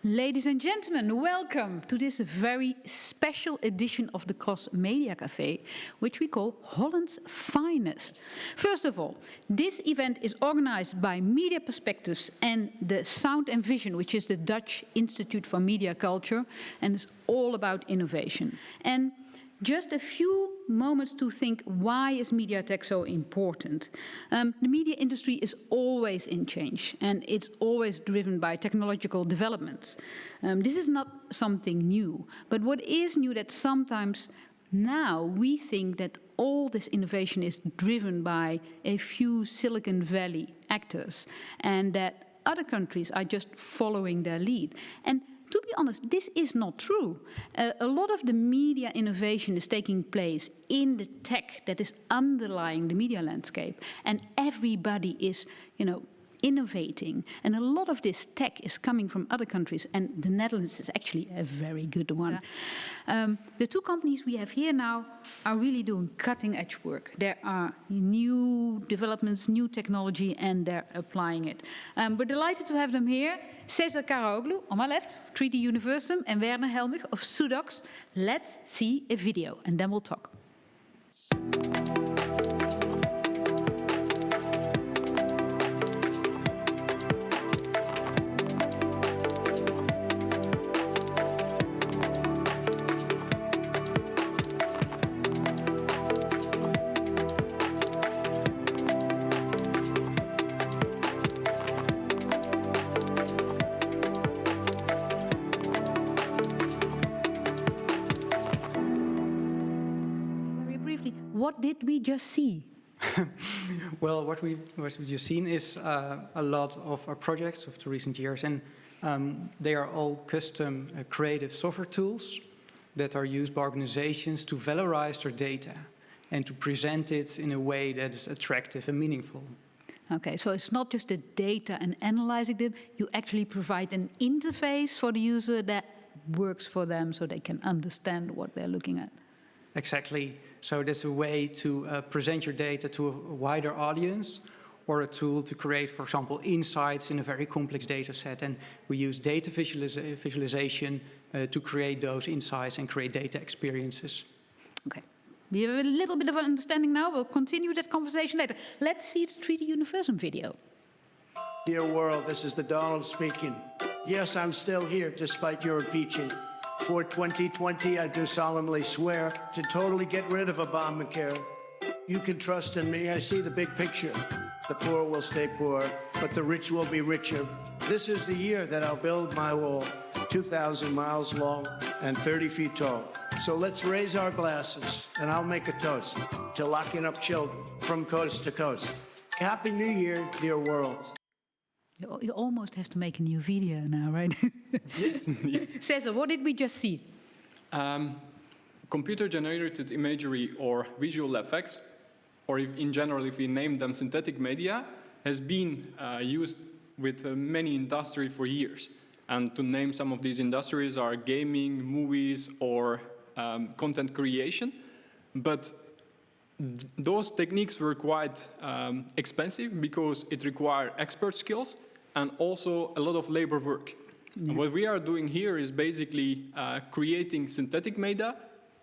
Ladies and gentlemen, welcome to this very special edition of the Cross Media Café, which we call Holland's Finest. First of all, this event is organized by Media Perspectives and the Sound and Vision, which is the Dutch Institute for Media Culture, and it's all about innovation. And just a few moments to think, why is media tech so important? The media industry is always in change, and it's always driven by technological developments. This is not something new, but what is new that sometimes now we think that all this innovation is driven by a few Silicon Valley actors, and that other countries are just following their lead. And to be honest, this is not true. A lot of the media innovation is taking place in the tech that is underlying the media landscape. And everybody is, innovating. And a lot of this tech is coming from other countries. And the Netherlands is actually a very good one. Yeah. The two companies we have here now are really doing cutting-edge work. There are new developments, new technology, and they're applying it. We're delighted to have them here. Sezer Karaoglu, on my left, 3DUniversum, and Werner Helmich of Sudox. Let's see a video, and then we'll talk. What did we just see? Well, what we've just seen is a lot of our projects of the recent years, and they are all custom creative software tools that are used by organizations to valorize their data and to present it in a way that is attractive and meaningful. Okay, so it's not just the data and analyzing it, you actually provide an interface for the user that works for them so they can understand what they're looking at. Exactly. So that's a way to present your data to a wider audience, or a tool to create, for example, insights in a very complex data set. And we use data visualization to create those insights and create data experiences. Okay. We have a little bit of an understanding now. We'll continue that conversation later. Let's see the 3DUniversum video. Dear world, this is the Donald speaking. Yes, I'm still here despite your impeaching. For 2020, I do solemnly swear to totally get rid of Obamacare. You can trust in me, I see the big picture. The poor will stay poor, but the rich will be richer. This is the year that I'll build my wall, 2,000 miles long and 30 feet tall. So let's raise our glasses, and I'll make a toast to locking up children from coast to coast. Happy New Year, dear world. You almost have to make a new video now, right? Yes. Sezer, what did we just see? Computer-generated imagery or visual effects, or in general, if we name them synthetic media, has been used with many industries for years. And to name some of these industries are gaming, movies, or content creation. But those techniques were quite expensive because it required expert skills and also a lot of labor work. Yeah. What we are doing here is basically creating synthetic media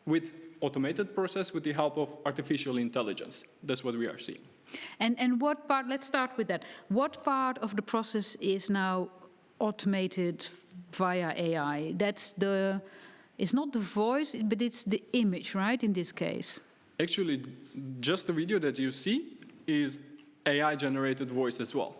with automated process with the help of artificial intelligence. That's what we are seeing. And what part, let's start with that. What part of the process is now automated via AI? It's not the voice, but it's the image, right, in this case? Actually, just the video that you see is AI-generated voice as well.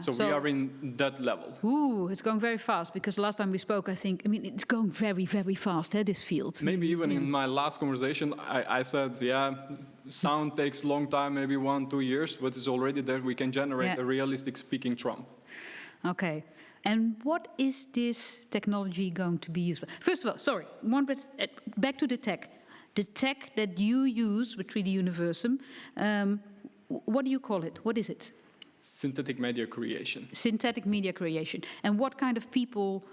So we are in that level. Ooh, it's going very fast, because last time we spoke, it's going very, very fast, this field. Maybe even in my last conversation, I said, yeah, sound takes a long time, maybe 1-2 years, but it's already there. We can generate a realistic speaking Trump. Okay. And what is this technology going to be used for? First of all, back to the tech. The tech that you use with 3DUniversum, what do you call it? What is it? Synthetic media creation. Synthetic media creation. And what kind of people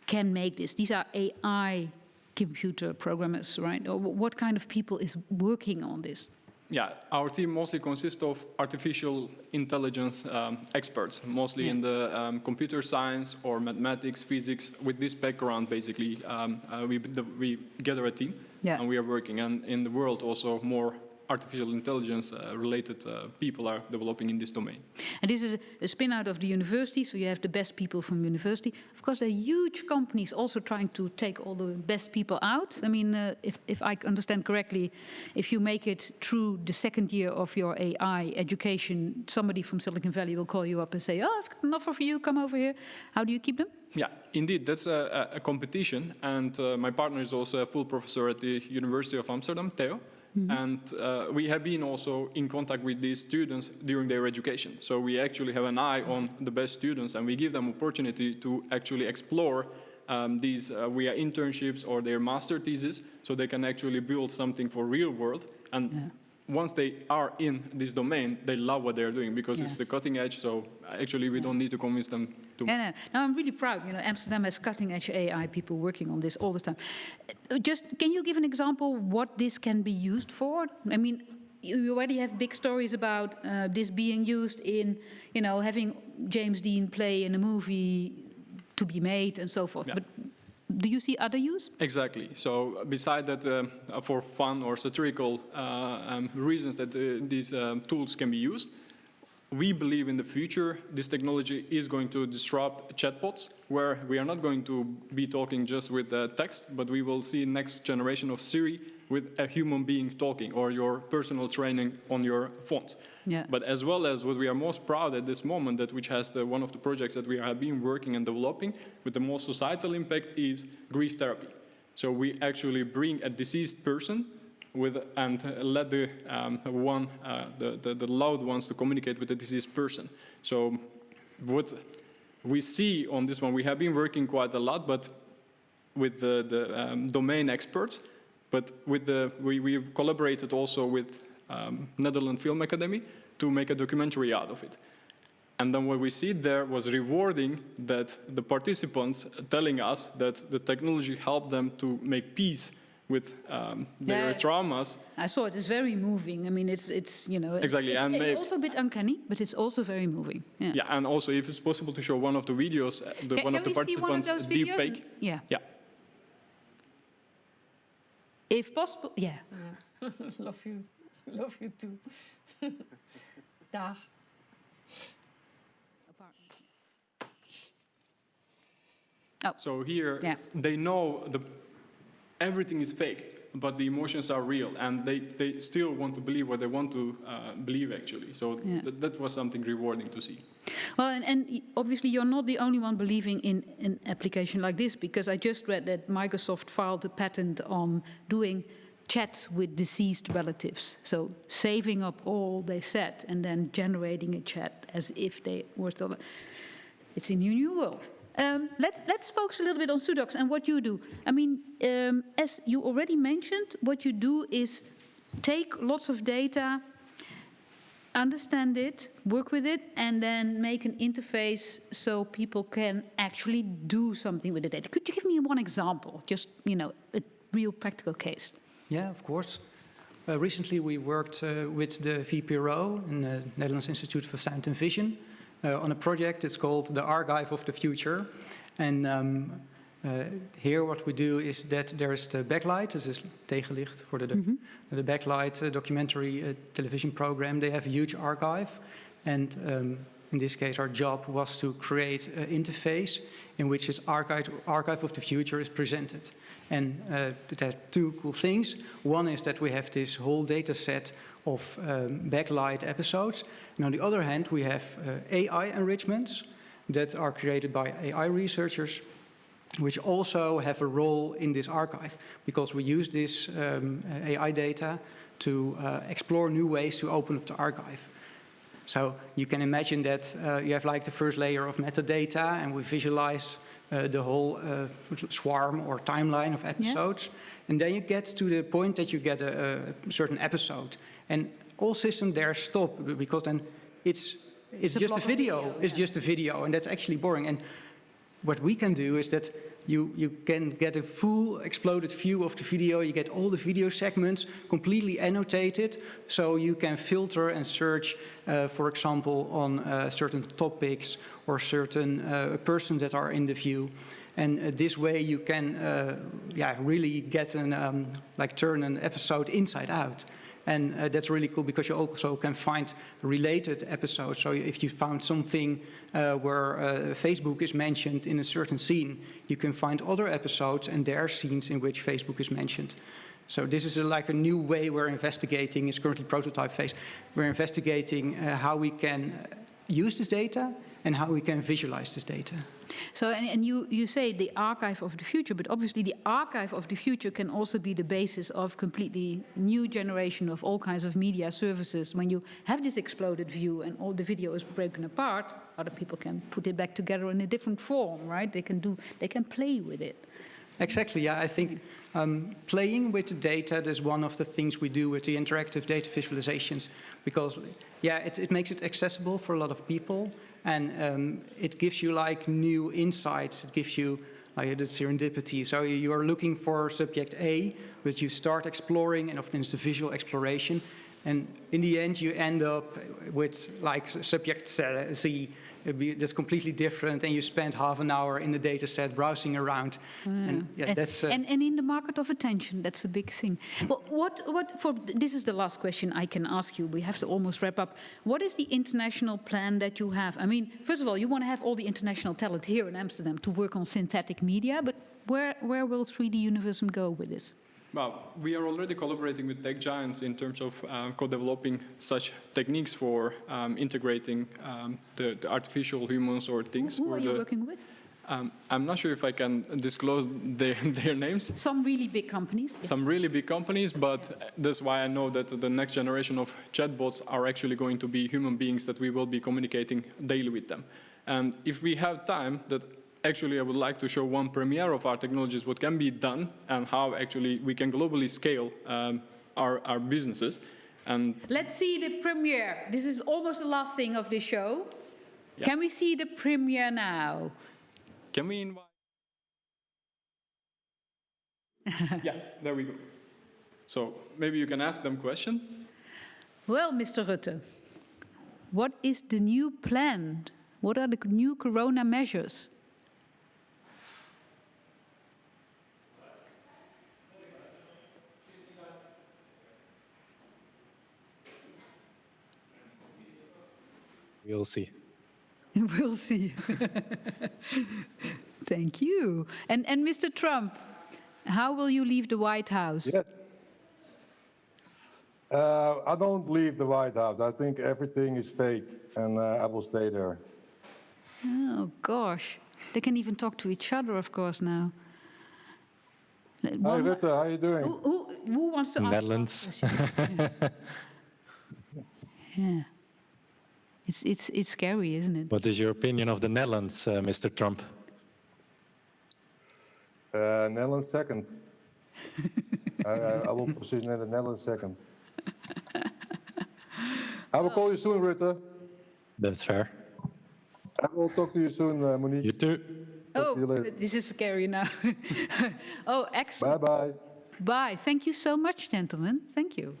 can make this? These are AI computer programmers, right? Or what kind of people is working on this? our team mostly consists of artificial intelligence experts, mostly in the computer science or mathematics, physics. With this background, basically, we gather a team and we are working. And in the world, also more artificial intelligence related people are developing in this domain. And this is a spin out of the university, so you have the best people from university. Of course, there are huge companies also trying to take all the best people out. I mean, if I understand correctly, if you make it through the second year of your AI education, somebody from Silicon Valley will call you up and say, oh, I've got an offer for you, come over here. How do you keep them? Yeah, indeed, that's a competition. And my partner is also a full professor at the University of Amsterdam, Theo. And we have been also in contact with these students during their education. So we actually have an eye on the best students, and we give them opportunity to actually explore these via internships or their master thesis, so they can actually build something for real world. And once they are in this domain, they love what they're doing because it's the cutting edge. So actually, we don't need to convince them to. No. Now I'm really proud. You know, Amsterdam has cutting edge AI people working on this all the time. Just can you give an example what this can be used for? I mean, you already have big stories about this being used in, you know, having James Dean play in a movie to be made and so forth. But do you see other use? Exactly. So beside that, for fun or satirical reasons that these tools can be used, we believe in the future this technology is going to disrupt chatbots, where we are not going to be talking just with text, but we will see next generation of Siri with a human being talking, or your personal training on your phones. But as well as what we are most proud at this moment, that which has one of the projects that we have been working and developing with the most societal impact, is grief therapy. So we actually bring a deceased person and let the loved ones to communicate with the deceased person. So what we see on this one, we have been working quite a lot, but with the domain experts. But we've collaborated also with Nederlands Film Academy to make a documentary out of it. And then what we see there was rewarding, that the participants telling us that the technology helped them to make peace with their traumas. I saw it. It's very moving. I mean, it's you know. Exactly. It's also a bit uncanny, but it's also very moving. Yeah, and also if it's possible to show one of the videos, one of the participants deep fake. Yeah. If possible, Love you too. Dag. So here, they know everything is fake, but the emotions are real, and they still want to believe what they want to believe, actually. So that was something rewarding to see. Well, and obviously you're not the only one believing in an application like this, because I just read that Microsoft filed a patent on doing chats with deceased relatives. So saving up all they said and then generating a chat as if they were still. It's a new world. Let's focus a little bit on Sudox and what you do. I mean, as you already mentioned, what you do is take lots of data, understand it, work with it, and then make an interface so people can actually do something with the data. Could you give me one example? Just, you know, a real practical case. Yeah, of course. Recently we worked with the VPRO, in the Nederlands Institute for Sound and Vision, on a project that's called the Archive of the Future. And here what we do is that there's the backlight, this is Tegenlicht for the backlight documentary television program. They have a huge archive, and in this case our job was to create an interface in which this archive of the future is presented. And it has two cool things. One is that we have this whole data set of backlight episodes. And on the other hand, we have AI enrichments that are created by AI researchers, which also have a role in this archive, because we use this AI data to explore new ways to open up the archive. So you can imagine that you have like the first layer of metadata, and we visualize the whole swarm or timeline of episodes. And then you get to the point that you get a certain episode. And all systems there stop, because then it's just a video. It's just a video, and that's actually boring. And what we can do is that you can get a full exploded view of the video. You get all the video segments completely annotated, so you can filter and search, for example, on certain topics or certain persons that are in the view. And this way you can really get an turn an episode inside out. And that's really cool because you also can find related episodes. So if you found something where Facebook is mentioned in a certain scene, you can find other episodes and there are scenes in which Facebook is mentioned. So this is like a new way we're investigating. It's currently prototype phase. We're investigating how we can use this data and how we can visualize this data. So, and you say the archive of the future, but obviously the archive of the future can also be the basis of completely new generation of all kinds of media services. When you have this exploded view and all the video is broken apart, other people can put it back together in a different form, right? They can play with it. Exactly, yeah. I think playing with the data is one of the things we do with the interactive data visualizations, because, yeah, it makes it accessible for a lot of people, and it gives you like new insights. It gives you like the serendipity. So you are looking for subject A, but you start exploring, and often it's the visual exploration, and in the end you end up with like subject Z. That's completely different, and you spend half an hour in the data set browsing around. And yeah, that's and in the market of attention, that's a big thing. Well, this is the last question I can ask you. We have to almost wrap up. What is the international plan that you have? I mean, first of all, you want to have all the international talent here in Amsterdam to work on synthetic media, but where will 3DUniversum go with this? Well, we are already collaborating with tech giants in terms of co-developing such techniques for integrating the artificial humans or things. Who are you working with? I'm not sure if I can disclose their names. Some really big companies. Yes. Some really big companies, but that's why I know that the next generation of chatbots are actually going to be human beings that we will be communicating daily with them. And if we have time, actually, I would like to show one premiere of our technologies, what can be done, and how actually we can globally scale our businesses. And let's see the premiere. This is almost the last thing of this show. Yeah. Can we see the premiere now? Can we invite? Yeah, there we go. So maybe you can ask them question. Well, Mr. Rutte, what is the new plan? What are the new corona measures? We'll see. We'll see. Thank you. And Mr. Trump, how will you leave the White House? Yes. I don't leave the White House. I think everything is fake, and I will stay there. Oh, gosh. They can even talk to each other, of course, now. Hi, Rutte, how are you doing? Who wants to ask? Netherlands. Yeah. It's scary, isn't it? What is your opinion of the Netherlands, Mr. Trump? Netherlands second. I will position the Netherlands second. I will call you soon, Rutte. That's fair. I will talk to you soon, Monique. You too. Oh, this is scary now. Oh, excellent. Bye-bye. Bye. Thank you so much, gentlemen. Thank you.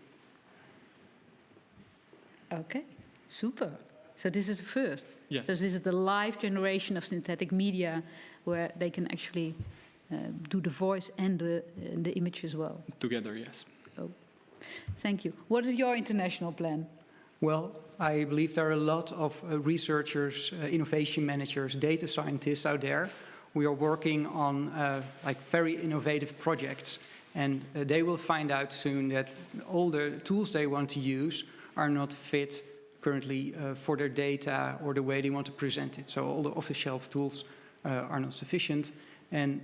Okay, super. So this is the first. Yes. So this is the live generation of synthetic media where they can actually do the voice and the image as well. Together, yes. Oh, thank you. What is your international plan? Well, I believe there are a lot of researchers, innovation managers, data scientists out there. We are working on like very innovative projects, and they will find out soon that all the tools they want to use are not fit currently for their data or the way they want to present it. So all the off-the-shelf tools are not sufficient, and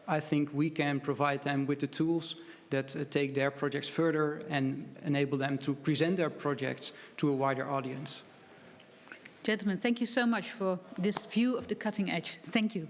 I think we can provide them with the tools that take their projects further and enable them to present their projects to a wider audience. Gentlemen, thank you so much for this view of the cutting edge. Thank you.